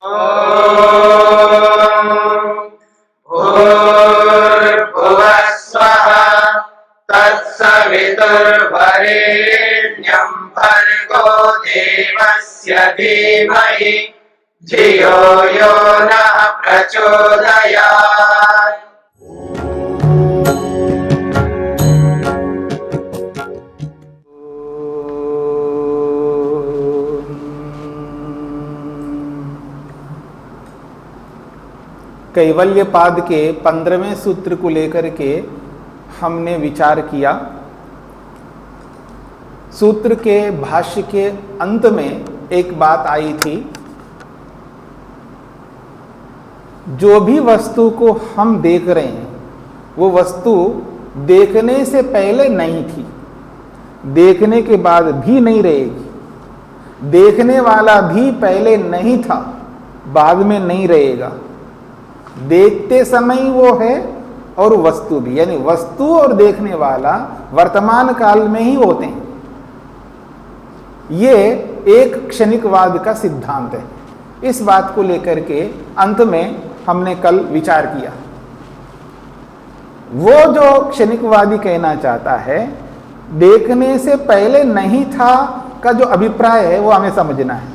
भूर्भुवः स्वः तत्सवितुर्वरेण्यं भर्गो देवस्य धीमहि धियो यो नः प्रचोदयात्। कैवल्यपाद के 15वें सूत्र को लेकर के हमने विचार किया। सूत्र के भाष्य के अंत में एक बात आई थी, जो भी वस्तु को हम देख रहे हैं वो वस्तु देखने से पहले नहीं थी, देखने के बाद भी नहीं रहेगी। देखने वाला भी पहले नहीं था, बाद में नहीं रहेगा। देखते समय वो है और वस्तु भी, यानी वस्तु और देखने वाला वर्तमान काल में ही होते हैं। ये एक क्षणिकवाद का सिद्धांत है। इस बात को लेकर के अंत में हमने कल विचार किया। वो जो क्षणिकवादी कहना चाहता है देखने से पहले नहीं था का जो अभिप्राय है वो हमें समझना है,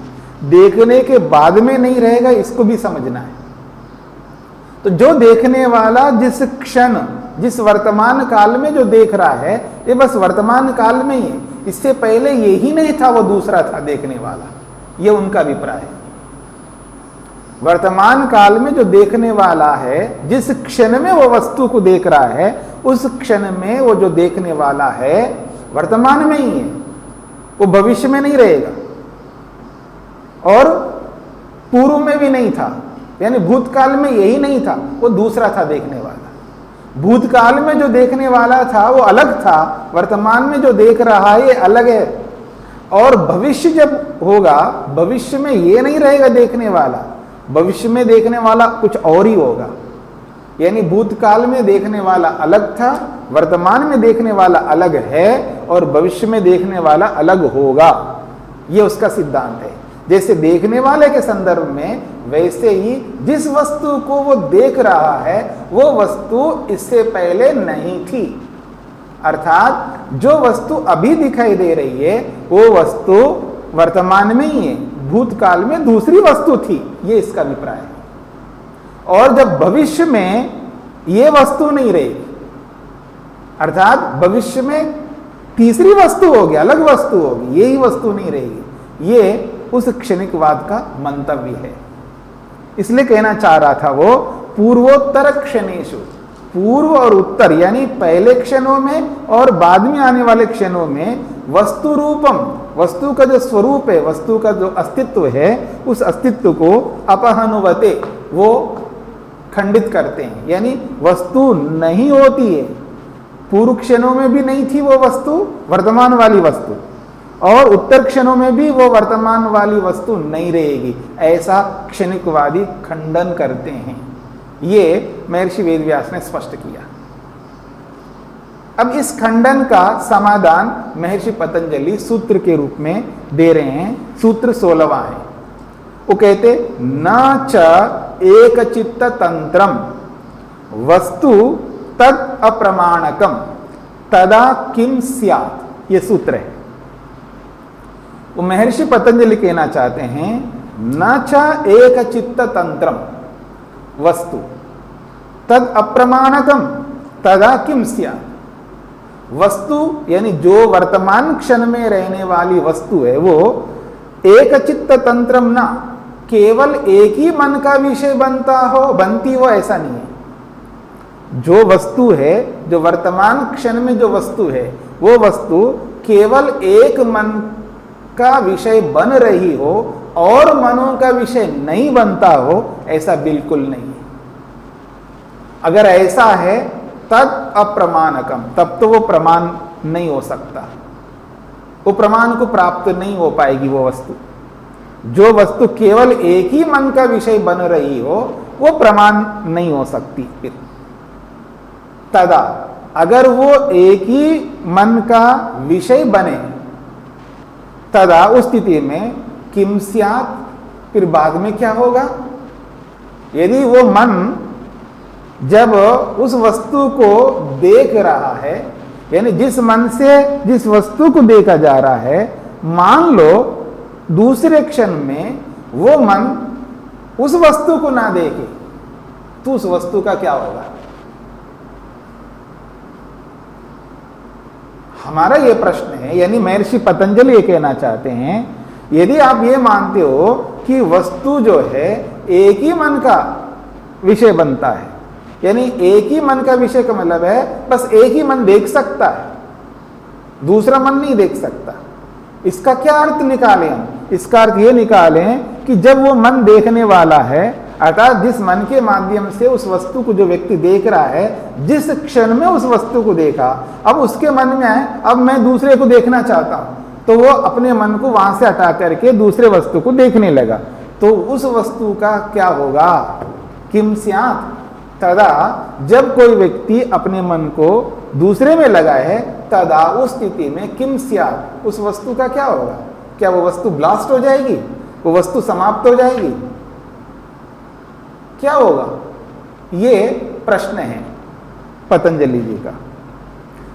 देखने के बाद में नहीं रहेगा इसको भी समझना है। तो जो देखने वाला जिस क्षण जिस वर्तमान काल में जो देख रहा है ये बस वर्तमान काल में ही है, इससे पहले ये ही नहीं था, वो दूसरा था देखने वाला। ये उनका अभिप्राय है। वर्तमान काल में जो देखने वाला है, जिस क्षण में वो वस्तु को देख रहा है उस क्षण में वो जो देखने वाला है वर्तमान में ही है, वो भविष्य में नहीं रहेगा और पूर्व में भी नहीं था, यानी भूतकाल में यही नहीं था, वो दूसरा था देखने वाला। भूतकाल में जो देखने वाला था वो अलग था, वर्तमान में जो देख रहा है ये अलग है। और भविष्य जब होगा, भविष्य में ये नहीं रहेगा देखने वाला, भविष्य में देखने वाला कुछ और ही होगा। यानी भूतकाल में देखने वाला अलग था, वर्तमान में देखने वाला अलग है और भविष्य में देखने वाला अलग होगा। ये उसका सिद्धांत है। जैसे देखने वाले के संदर्भ में, वैसे ही जिस वस्तु को वो देख रहा है वो वस्तु इससे पहले नहीं थी। अर्थात जो वस्तु अभी दिखाई दे रही है वो वस्तु वर्तमान में ही है, भूतकाल में दूसरी वस्तु थी। ये इसका अभिप्राय है। और जब भविष्य में ये वस्तु नहीं रहेगी, अर्थात भविष्य में तीसरी वस्तु होगी, अलग वस्तु होगी, यही वस्तु नहीं रहेगी। ये उस क्षणिकवाद का मंतव्य है। इसलिए कहना चाह रहा था वो पूर्वोत्तर क्षणेषु, पूर्व और उत्तर यानी पहले क्षणों में और बाद में आने वाले क्षणों में वस्तु रूपम, वस्तु का जो स्वरूप है, वस्तु का जो अस्तित्व है, उस अस्तित्व को अपहनुवते, वो खंडित करते हैं। यानी वस्तु नहीं होती है, पूर्व क्षणों में भी नहीं थी वो वस्तु, वर्तमान वाली वस्तु, और उत्तर क्षणों में भी वो वर्तमान वाली वस्तु नहीं रहेगी, ऐसा क्षणिकवादी खंडन करते हैं। ये महर्षि वेदव्यास ने स्पष्ट किया। अब इस खंडन का समाधान महर्षि पतंजलि सूत्र के रूप में दे रहे हैं। सूत्र 16वां है। वो कहते न च एक चित्त तंत्रम वस्तु तद अप्रमाणकम तदा किम स्यात्। ये सूत्र है। वो महर्षि पतंजलि कहना चाहते हैं न च एक चित्त तंत्रम वस्तु तद अप्रमाणकम तदा किम स्यात्। वस्तु यानी जो वर्तमान क्षण में रहने वाली वस्तु है वो एक चित्त तंत्रम ना, केवल एक ही मन का विषय बनती हो ऐसा नहीं है। जो वस्तु है, जो वर्तमान क्षण में जो वस्तु है वो वस्तु केवल एक मन का विषय बन रही हो और मनों का विषय नहीं बनता हो, ऐसा बिल्कुल नहीं है। अगर ऐसा है तद अप्रमाणकम, तब तो वो प्रमाण नहीं हो सकता, वो प्रमाण को प्राप्त नहीं हो पाएगी वो वस्तु। जो वस्तु केवल एक ही मन का विषय बन रही हो वो प्रमाण नहीं हो सकती। फिर तदा, अगर वो एक ही मन का विषय बने, तदा उस स्थिति में किम स्यात्, फिर बाद में क्या होगा? यदि वो मन जब उस वस्तु को देख रहा है, यानी जिस मन से जिस वस्तु को देखा जा रहा है, मान लो दूसरे क्षण में वो मन उस वस्तु को ना देखे, तो उस वस्तु का क्या होगा? हमारा ये प्रश्न है, यानी महर्षि पतंजलि ये कहना चाहते हैं, यदि आप ये मानते हो कि वस्तु जो है एक ही मन का विषय बनता है, यानी एक ही मन का विषय का मतलब है बस एक ही मन देख सकता है, दूसरा मन नहीं देख सकता। इसका क्या अर्थ निकालें हम? इसका अर्थ ये निकालें कि जब वो मन देखने वाला है, अर्थात जिस मन के माध्यम से उस वस्तु को जो व्यक्ति देख रहा है, जिस क्षण में उस वस्तु को देखा, अब उसके मन में है अब मैं दूसरे को देखना चाहता हूं, तो वो अपने मन को वहां से हटा करके दूसरे वस्तु को देखने लगा, तो उस वस्तु का क्या होगा? किम स्यात्? तदा, जब कोई व्यक्ति अपने मन को दूसरे में लगाए है, तदा उस स्थिति में किम स्यात्, उस वस्तु का क्या होगा? क्या वो वस्तु ब्लास्ट हो जाएगी? वो वस्तु समाप्त हो जाएगी? क्या होगा? ये प्रश्न है पतंजलि जी का।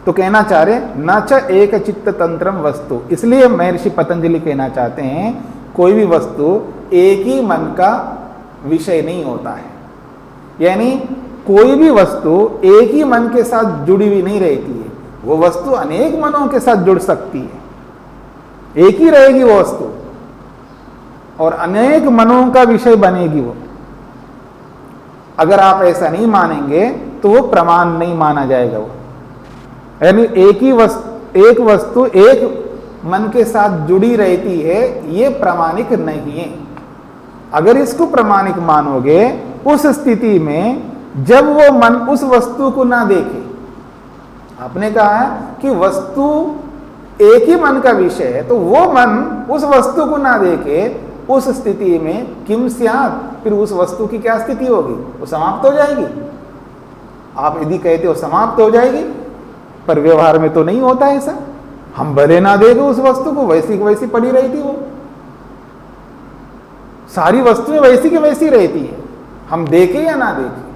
तो कहना चाह रहे न च एक चित्त तंत्रम वस्तु, इसलिए महर्षि पतंजलि कहना चाहते हैं कोई भी वस्तु एक ही मन का विषय नहीं होता है, यानी कोई भी वस्तु एक ही मन के साथ जुड़ी हुई नहीं रहती है, वो वस्तु अनेक मनों के साथ जुड़ सकती है, एक ही रहेगी वो वस्तु और अनेक मनों का विषय बनेगी वो। अगर आप ऐसा नहीं मानेंगे तो वो प्रमाण नहीं माना जाएगा वो, यानी एक वस्तु एक मन के साथ जुड़ी रहती है, ये प्रामाणिक नहीं है। अगर इसको प्रामाणिक मानोगे, उस स्थिति में जब वो मन उस वस्तु को ना देखे, आपने कहा है कि वस्तु एक ही मन का विषय है, तो वो मन उस वस्तु को ना देखे, उस स्थिति में किम स्यात्, फिर उस वस्तु की क्या स्थिति होगी? वो समाप्त हो जाएगी। आप यदि कहते हो समाप्त हो जाएगी, पर व्यवहार में तो नहीं होता ऐसा। हम भले ना देखे उस वस्तु को, वैसी की वैसी पड़ी रहती, वो सारी वस्तुएं वैसी की वैसी रहती है, हम देखे या ना देखे।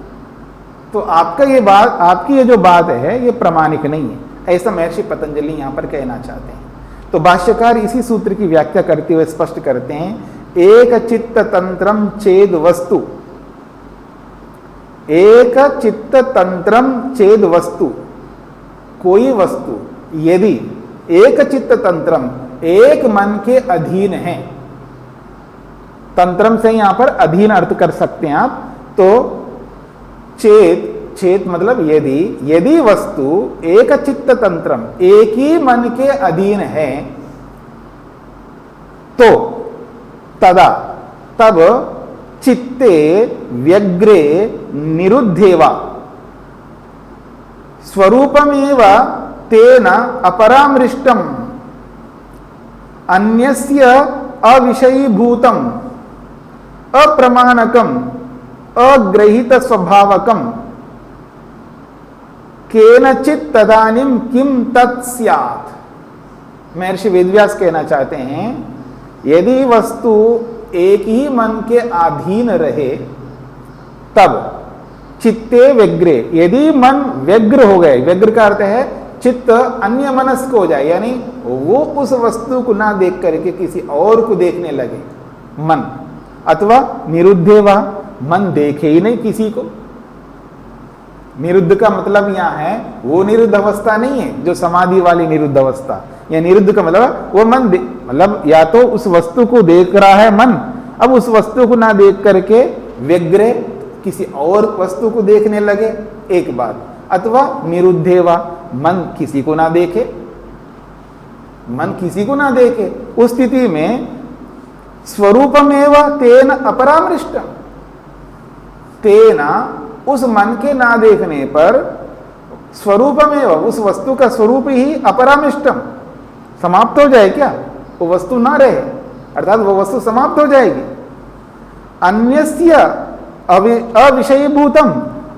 तो आपका ये बात, आपकी ये जो बात है, ये प्रामाणिक नहीं है, ऐसा महर्षि पतंजलि यहां पर कहना चाहते हैं। तो भाष्यकार इसी सूत्र की व्याख्या करते हुए स्पष्ट करते हैं, एक चित्त तंत्रम चेद वस्तु, एक चित्त तंत्रम चेद वस्तु, कोई वस्तु यदि एक चित्त तंत्रम, एक मन के अधीन है, तंत्रम से यहां पर अधीन अर्थ कर सकते हैं आप, तो चेत मतलब यदि वस्तु एक चित्त तंत्रम, एक ही मन के अधीन है, तो तदा तब चित्ते व्यग्रे निरुद्धेवा स्वरूपमेव तेन अपरामृष्टम अन्यस्य अविषयीभूतम अप्रमाणकम अग्रहित स्वभावकम केनचित् तदानीं किम तत् स्यात्। महर्षि वेदव्यास कहना चाहते हैं, यदि वस्तु एक ही मन के अधीन रहे, तब चित्ते व्यग्रे, यदि मन व्यग्र हो गए, व्यग्र का अर्थ है चित्त अन्य मनस्क हो जाए, यानी वो उस वस्तु को ना देख करके किसी और को देखने लगे मन, अथवा निरुद्धेवा, मन देखे ही नहीं किसी को। निरुद्ध का मतलब यहां है वो निरुद्ध अवस्था नहीं है जो समाधि वाली निरुद्ध अवस्था, या निरुद्ध का मतलब वो मन मतलब या तो उस वस्तु को देख रहा है मन, अब उस वस्तु को ना देख करके व्यग्र किसी और वस्तु को देखने लगे, एक बात, अथवा निरुद्धेवा, मन किसी को ना देखे, मन किसी को ना देखे, उस स्थिति में स्वरूपमेव तेन अपरामृष्टम, तेना उस मन के ना देखने पर स्वरूपमेव, उस वस्तु का स्वरूप ही अपरामृष्टम समाप्त हो जाए, क्या वो वस्तु ना रहे, अर्थात वो वस्तु समाप्त हो जाएगी। अन्यस्य अविषयीभूतम,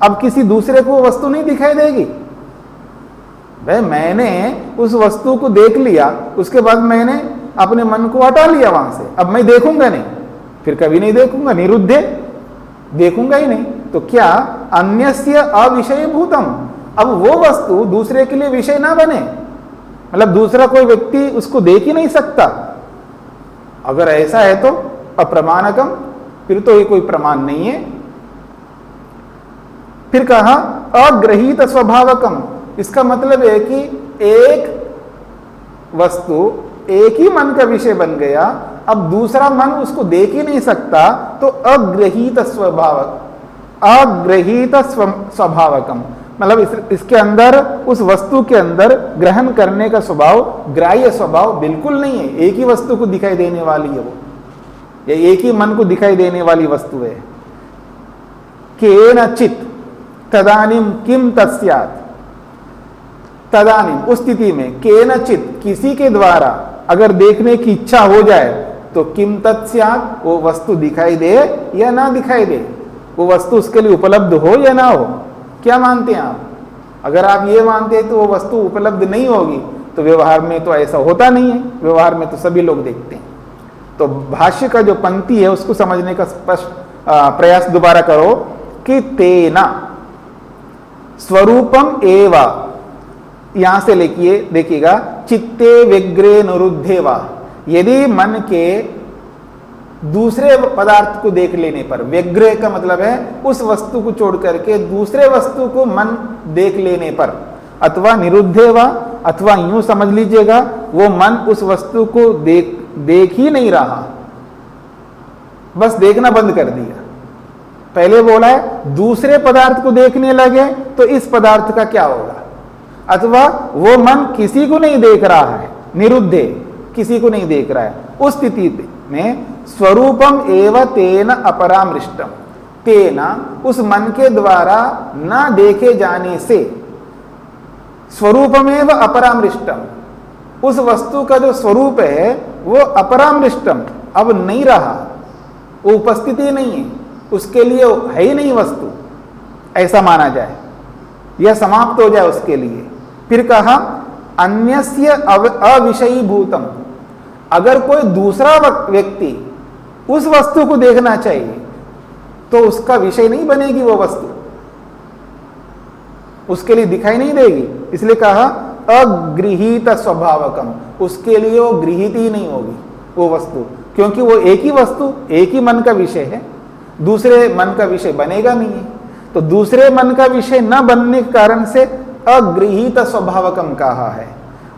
अब किसी दूसरे को वस्तु नहीं दिखाई देगी। भाई मैंने उस वस्तु को देख लिया, उसके बाद मैंने अपने मन को हटा लिया वहां से, अब मैं देखूंगा नहीं, फिर कभी नहीं देखूंगा, निरुद्धे, देखूंगा ही नहीं। तो क्या अन्यस्य अविषय भूतम, अब वो वस्तु दूसरे के लिए विषय ना बने, मतलब दूसरा कोई व्यक्ति उसको देख ही नहीं सकता। अगर ऐसा है तो अप्रमाणकम, फिर तो ये कोई प्रमाण नहीं है। फिर कहा अग्रहीत स्वभावकम, इसका मतलब है कि एक वस्तु एक ही मन का विषय बन गया, अब दूसरा मन उसको देख ही नहीं सकता, तो अग्रहीत स्वभावकम, मतलब इसके अंदर, उस वस्तु के अंदर ग्रहण करने का स्वभाव, ग्राह्य स्वभाव बिल्कुल नहीं है। एक ही वस्तु को दिखाई देने वाली है वो, या एक ही मन को दिखाई देने वाली वस्तु है। केनचित् तदानीम किम तस्यात्, तदानीम उस स्थिति में, केनचित् किसी के द्वारा अगर देखने की इच्छा हो जाए तो किम तत्स्यात्, वो वस्तु दिखाई दे या ना दिखाई दे, वो वस्तु उसके लिए उपलब्ध हो या ना हो। क्या मानते हैं आप? अगर आप ये मानते हैं तो वो वस्तु उपलब्ध नहीं होगी, तो व्यवहार में तो ऐसा होता नहीं है, व्यवहार में तो सभी लोग देखते हैं। तो भाष्य का जो पंक्ति है उसको समझने का स्पष्ट प्रयास दोबारा करो कि तेना स्वरूपम एवा, यहां से लिखिए, देखिएगा, चित्ते व्यग्रे निरुद्धे वा, यदि मन के दूसरे पदार्थ को देख लेने पर, व्यग्रे का मतलब है उस वस्तु को छोड़ करके दूसरे वस्तु को मन देख लेने पर, अथवा निरुद्धे वा, अथवा यूं समझ लीजिएगा वो मन उस वस्तु को देख ही नहीं रहा, बस देखना बंद कर दिया। पहले बोला है दूसरे पदार्थ को देखने लगे तो इस पदार्थ का क्या होगा, अथवा वो मन किसी को नहीं देख रहा है, निरुद्धे, किसी को नहीं देख रहा है, उस स्थिति में स्वरूपम एव तेन अपरामृष्टम, तेना उस मन के द्वारा न देखे जाने से, स्वरूपमेव अपरामृष्टम, उस वस्तु का जो स्वरूप है वो अपरामृष्टम, अब नहीं रहा, वो उपस्थिति नहीं है, उसके लिए है ही नहीं वस्तु, ऐसा माना जाए, यह समाप्त हो जाए उसके लिए। फिर कहा अन्यस्य अविषयी भूतम, अगर कोई दूसरा व्यक्ति उस वस्तु को देखना चाहिए तो उसका विषय नहीं बनेगी वो वस्तु, उसके लिए दिखाई नहीं देगी, इसलिए कहा अगृहीत स्वभावकम, उसके लिए वो गृहीत ही नहीं होगी वो वस्तु, क्योंकि वो एक ही वस्तु, एक ही मन का विषय है, दूसरे मन का विषय बनेगा नहीं है। तो दूसरे मन का विषय न बनने के कारण से अगृहीत स्वभावकम कहा है,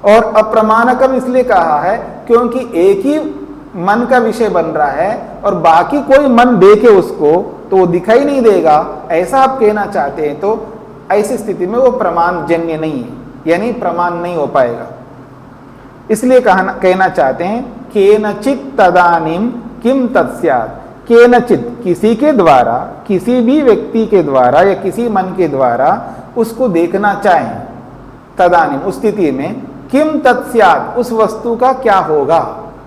और अप्रमाणकम इसलिए कहा है क्योंकि एक ही मन का विषय बन रहा है और बाकी कोई मन देखे उसको तो वो दिखाई नहीं देगा, ऐसा आप कहना चाहते हैं, तो ऐसी स्थिति में वो प्रमाण जन्य नहीं है, यानी प्रमाण नहीं हो पाएगा। इसलिए कहना चाहते हैं केनचित् तदानीम किम तत्स्यात्, केनचित् किसी के द्वारा, किसी भी व्यक्ति के द्वारा या किसी मन के द्वारा उसको देखना चाहें, तदानीम उस स्थिति में, किम तत्स्यात् उस वस्तु का क्या होगा,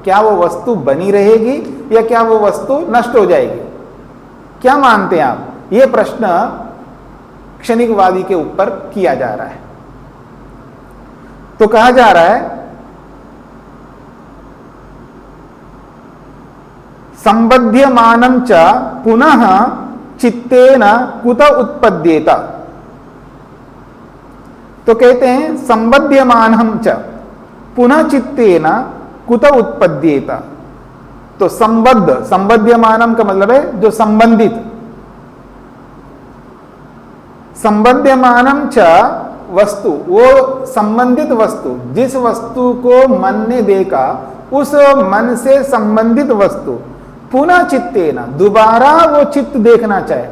क्या वो वस्तु बनी रहेगी या क्या वो वस्तु नष्ट हो जाएगी, क्या मानते हैं आप? ये प्रश्न क्षणिकवादी के ऊपर किया जा रहा है। तो कहा जा रहा है संबध्यमानं च पुनः चित्तेन कुत उत्पद्येत, तो कहते हैं संबध्यमानं च पुनः चित्तेन कुत उत्पद्येत, तो संबद्ध, संबध्यमानं का मतलब है जो संबंधित, संबध्यमानं च वस्तु, वो संबंधित वस्तु, जिस वस्तु को मन ने देखा उस मन से संबंधित वस्तु, पुनः चित्तेन दोबारा वो चित्त देखना चाहे,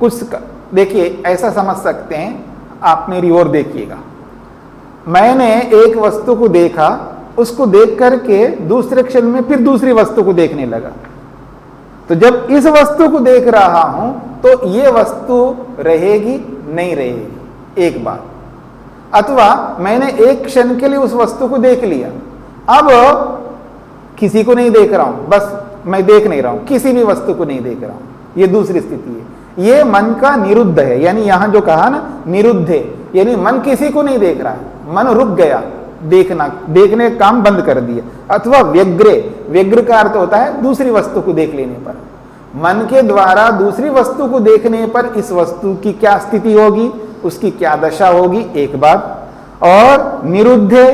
कुछ देखिए ऐसा समझ सकते हैं, आप मेरी ओर देखिएगा, मैंने एक वस्तु को देखा, उसको देख करके दूसरे क्षण में फिर दूसरी वस्तु को देखने लगा, तो जब इस वस्तु को देख रहा हूं तो ये वस्तु रहेगी नहीं रहेगी, एक बात। अथवा मैंने एक क्षण के लिए उस वस्तु को देख लिया, अब किसी को नहीं देख रहा हूं, बस मैं देख नहीं रहा हूं, किसी भी वस्तु को नहीं देख रहा हूं, ये दूसरी स्थिति है, ये मन का निरुद्ध है, यानी यहां जो कहा ना निरुद्ध है, यानी मन किसी को नहीं देख रहा है, मन रुक गया, देखने का काम बंद कर दिया। अथवा व्यग्र का अर्थ होता है दूसरी वस्तु को देख लेने पर, मन के द्वारा दूसरी वस्तु को देखने पर इस वस्तु की क्या स्थिति होगी, उसकी क्या दशा होगी, एक बात। और निरुद्धे,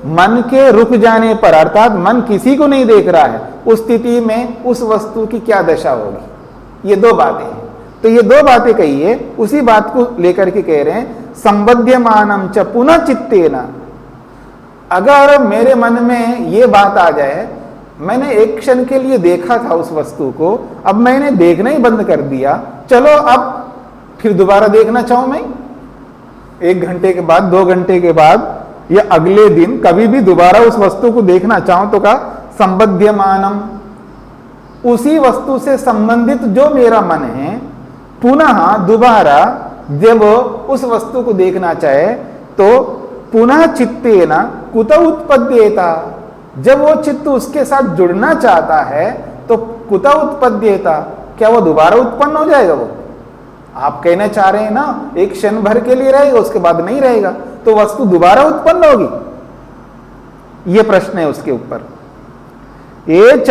मन के रुक जाने पर, अर्थात मन किसी को नहीं देख रहा है, उस स्थिति में उस वस्तु की क्या दशा होगी। ये दो बातें हैं। तो ये दो बातें कही है, उसी बात को लेकर के कह रहे हैं संबध्यमानम च पुनः चित्तेन। अगर मेरे मन में ये बात आ जाए, मैंने एक क्षण के लिए देखा था उस वस्तु को, अब मैंने देखना ही बंद कर दिया, चलो अब फिर दोबारा देखना चाहूं मैं, 1 घंटे के बाद, 2 घंटे के बाद या अगले दिन कभी भी दोबारा उस वस्तु को देखना चाहूं, तो कहा संबध्यमानम, उसी वस्तु से संबंधित जो मेरा मन है, पुनः दोबारा जब उस वस्तु को देखना चाहे तो पुनः चित्तेन कुत उत्पद्येता, जब वो चित्त उसके साथ जुड़ना चाहता है तो कुत उत्पद्येता, क्या वो दोबारा उत्पन्न हो जाएगा? वो आप कहना चाह रहे हैं ना एक क्षण भर के लिए रहेगा, उसके बाद नहीं रहेगा, तो वस्तु दोबारा उत्पन्न होगी? ये प्रश्न है उसके ऊपर। ये च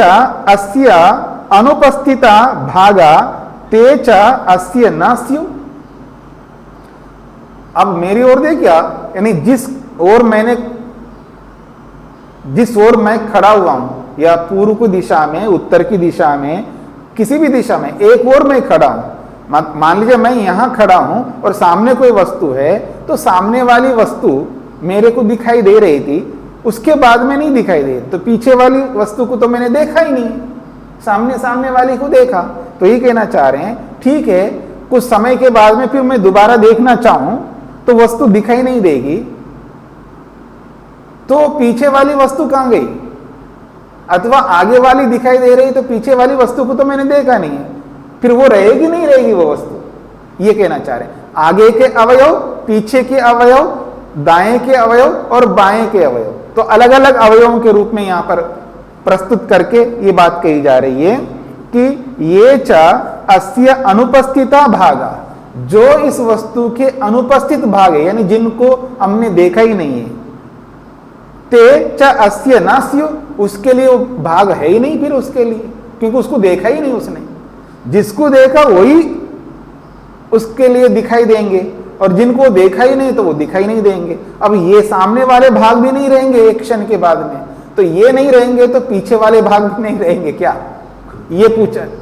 अस्य अनुपस्थिता भागा ते च अस्य न स्यु। अब मेरी ओर देखिए, यानी जिस ओर मैं खड़ा हुआ हूं, या पूर्व की दिशा में, उत्तर की दिशा में, किसी भी दिशा में एक ओर मैं खड़ा हूं। मान लीजिए मैं यहां खड़ा हूं और सामने कोई वस्तु है, तो सामने वाली वस्तु मेरे को दिखाई दे रही थी, उसके बाद में नहीं दिखाई दे, तो पीछे वाली वस्तु को तो मैंने देखा ही नहीं, सामने वाली को देखा। तो ये कहना चाह रहे हैं ठीक है, कुछ समय के बाद में फिर मैं दोबारा देखना चाहूं तो वस्तु दिखाई नहीं देगी, तो पीछे वाली वस्तु कहां गई? अथवा आगे वाली दिखाई दे रही तो पीछे वाली वस्तु को तो मैंने देखा नहीं है, फिर वो रहेगी नहीं रहेगी वो वस्तु? ये कहना चाह रहे हैं आगे के अवयव, पीछे के अवयव, दाएं के अवयव और बाएं के अवयव, तो अलग अलग अवयवों के रूप में यहां पर प्रस्तुत करके ये बात कही जा रही है कि ये च अस्य अनुपस्थिता भागा, जो इस वस्तु के अनुपस्थित भाग है, यानी जिनको हमने देखा ही नहीं है, ते च अस्य न स्यु, उसके लिए वो भाग है ही नहीं फिर उसके लिए, क्योंकि उसको देखा ही नहीं उसने। जिसको देखा वही उसके लिए दिखाई देंगे, और जिनको देखा ही नहीं तो वो दिखाई नहीं देंगे। अब ये सामने वाले भाग भी नहीं रहेंगे एक क्षण के बाद में, तो ये नहीं रहेंगे तो पीछे वाले भाग भी नहीं रहेंगे क्या? ये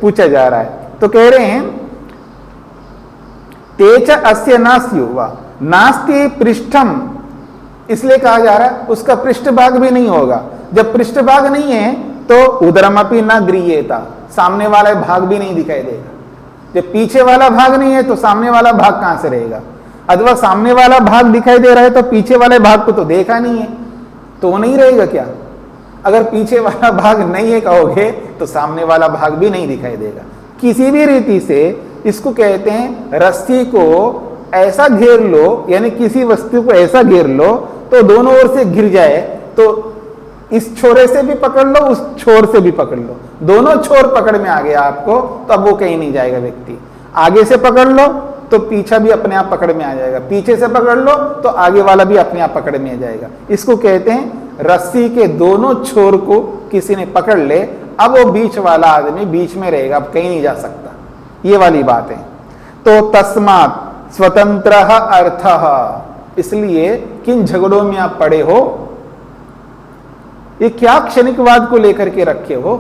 पूछा जा रहा है। तो कह रहे हैं तेच अस्य नास्यु वा नास्ति पृष्ठम, इसलिए कहा जा रहा है उसका पृष्ठभाग भी नहीं होगा। जब पृष्ठभाग नहीं है तो उदरमपि न गृह्येता, सामने वाला भाग भी नहीं दिखाई देगा। जब पीछे वाला भाग नहीं है तो सामने वाला भाग कहां से रहेगा? अथवा सामने वाला भाग दिखाई दे रहा है तो पीछे वाले भाग को तो देखा नहीं है, तो वो नहीं रहेगा क्या? अगर पीछे वाला भाग नहीं है कहोगे तो सामने वाला भाग भी नहीं दिखाई देगा। किसी भी रीति से इसको कहते हैं रस्सी को ऐसा घेर लो, यानी किसी वस्तु को ऐसा घेर लो तो दोनों ओर से घिर जाए, तो इस छोरे से भी पकड़ लो, उस छोर से भी पकड़ लो, दोनों छोर पकड़ में आ गया आपको, तो अब वो कहीं नहीं जाएगा व्यक्ति। आगे से पकड़ लो तो पीछा भी अपने आप पकड़ में आ जाएगा, पीछे से पकड़ लो तो आगे वाला भी अपने आप पकड़ में आ जाएगा। इसको कहते हैं रस्सी के दोनों छोर को किसी ने पकड़ ले, अब वो बीच वाला आदमी बीच में रहेगा, अब कहीं नहीं जा सकता। ये वाली बात है। तो तस्मात् स्वतंत्र अर्थ, इसलिए किन झगड़ों में आप पड़े हो? ये क्या क्षणिकवाद को लेकर के रखे हो?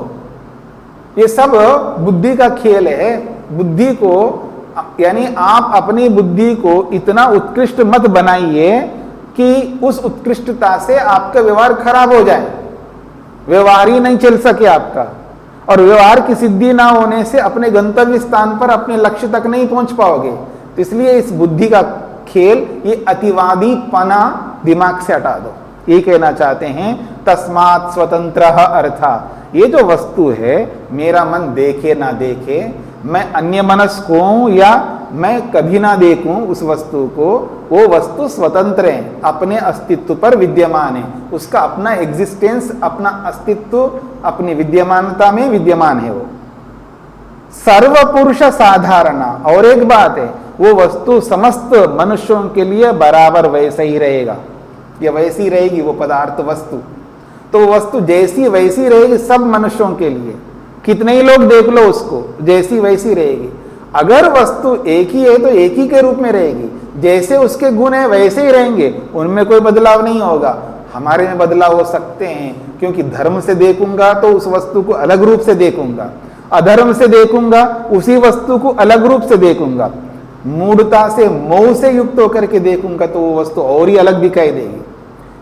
ये सब बुद्धि का खेल है। बुद्धि को, यानी आप अपनी बुद्धि को इतना उत्कृष्ट मत बनाइए कि उस उत्कृष्टता से आपका व्यवहार खराब हो जाए, व्यवहार ही नहीं चल सके आपका, और व्यवहार की सिद्धि ना होने से अपने गंतव्य स्थान पर, अपने लक्ष्य तक नहीं पहुंच पाओगे। तो इसलिए इस बुद्धि का खेल, ये अतिवादी पना दिमाग से हटा दो। ये कहना चाहते हैं तस्मात् स्वतंत्र अर्था, ये जो वस्तु है, मेरा मन देखे ना देखे, मैं अन्य मनस्क हूं या मैं कभी ना देखूं उस वस्तु को, वो वस्तु स्वतंत्र है, अपने अस्तित्व पर विद्यमान है, उसका अपना एग्जिस्टेंस, अपना अस्तित्व, अपनी विद्यमानता में विद्यमान है वो। सर्व पुरुष साधारणा, और एक बात है, वो वस्तु समस्त मनुष्यों के लिए बराबर वैसे ही रहेगा। या वैसी रहेगी वो पदार्थ वस्तु, तो वो वस्तु जैसी वैसी रहेगी सब मनुष्यों के लिए। कितने ही लोग देख लो उसको, जैसी वैसी रहेगी। अगर वस्तु एक ही है तो एक ही के रूप में रहेगी, जैसे उसके गुण है वैसे ही रहेंगे, उनमें कोई बदलाव नहीं होगा। हमारे में बदलाव हो सकते हैं, क्योंकि धर्म से देखूंगा तो उस वस्तु को अलग रूप से देखूंगा, अधर्म से देखूंगा उसी वस्तु को अलग रूप से देखूंगा, मूढ़ता से मोह से युक्त होकर के देखूंगा तो वो वस्तु और ही अलग दिखाई देगी।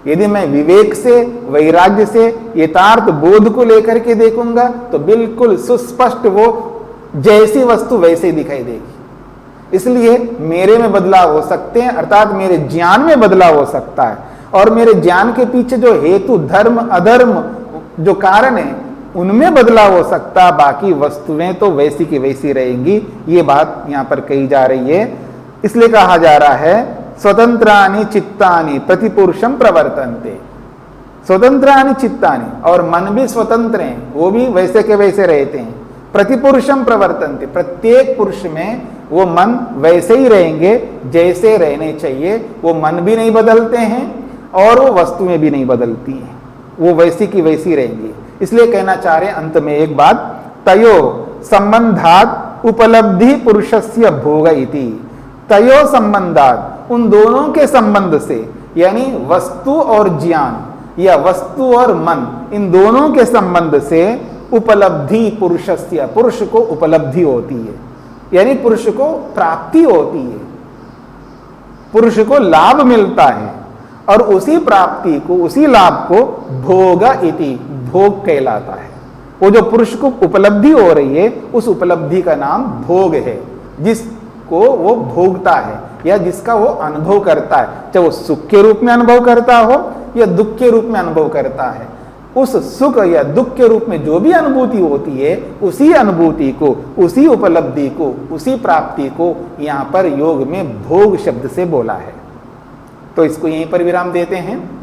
यदि मैं विवेक से, वैराग्य से, यथार्थ बोध को लेकर के देखूंगा तो बिल्कुल सुस्पष्ट वो जैसी वस्तु वैसे ही दिखाई देगी। इसलिए मेरे में बदलाव हो सकते हैं, अर्थात मेरे ज्ञान में बदलाव हो सकता है, और मेरे ज्ञान के पीछे जो हेतु, धर्म अधर्म जो कारण है उनमें बदलाव हो सकता है, बाकी वस्तुएं तो वैसी की वैसी रहेंगी। ये बात यहां पर कही जा रही है। इसलिए कहा जा रहा है स्वतंत्रानि चित्तानि प्रतिपुरुषम प्रवर्तन्ते। स्वतंत्रानि चित्तानि, और मन भी स्वतंत्र हैं, वो भी वैसे के वैसे रहते हैं। प्रतिपुरुषम प्रवर्तन्ते, प्रत्येक पुरुष में वो मन वैसे ही रहेंगे जैसे रहने चाहिए। वो मन भी नहीं बदलते हैं और वो वस्तुएं भी नहीं बदलती हैं, वो वैसी की वैसी रहेंगी। इसलिए कहना चाह रहे हैं अंत में एक बात, तयो संबंधात उपलब्धि पुरुषस्य भोग इति। तयो संबंधात, उन दोनों के संबंध से, यानी वस्तु और ज्ञान या वस्तु और मन, इन दोनों के संबंध से उपलब्धि पुरुषस्य, पुरुष को उपलब्धि होती है, यानी पुरुष को प्राप्ति होती है, पुरुष को लाभ मिलता है, और उसी प्राप्ति को, उसी लाभ को भोग इति, भोग कहलाता है। वो जो पुरुष को उपलब्धि हो रही है उस उपलब्धि का नाम भोग है, जिसको वो भोगता है या जिसका वो अनुभव करता है, चाहे वो सुख के रूप में अनुभव करता हो या दुख के रूप में अनुभव करता है। उस सुख या दुख के रूप में जो भी अनुभूति होती है, उसी अनुभूति को, उसी उपलब्धि को, उसी प्राप्ति को यहां पर योग में भोग शब्द से बोला है। तो इसको यहीं पर विराम देते हैं।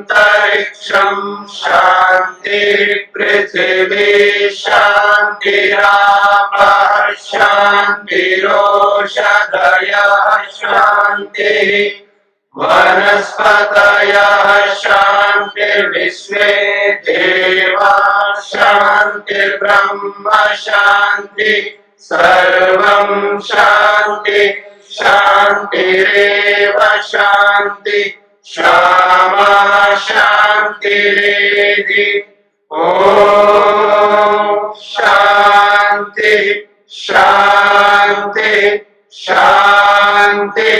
शांतिरंतरिक्षं शांति पृथिवी शांतिरापः शांतिरोषधयः शांतिः वनस्पतयः शांतिर्विश्वे देवाः शांतिर्ब्रह्म शांति सर्वं शांति शांतिरेव शांति क्षमा शांतिरेधि। ओम शांति शांति शांति।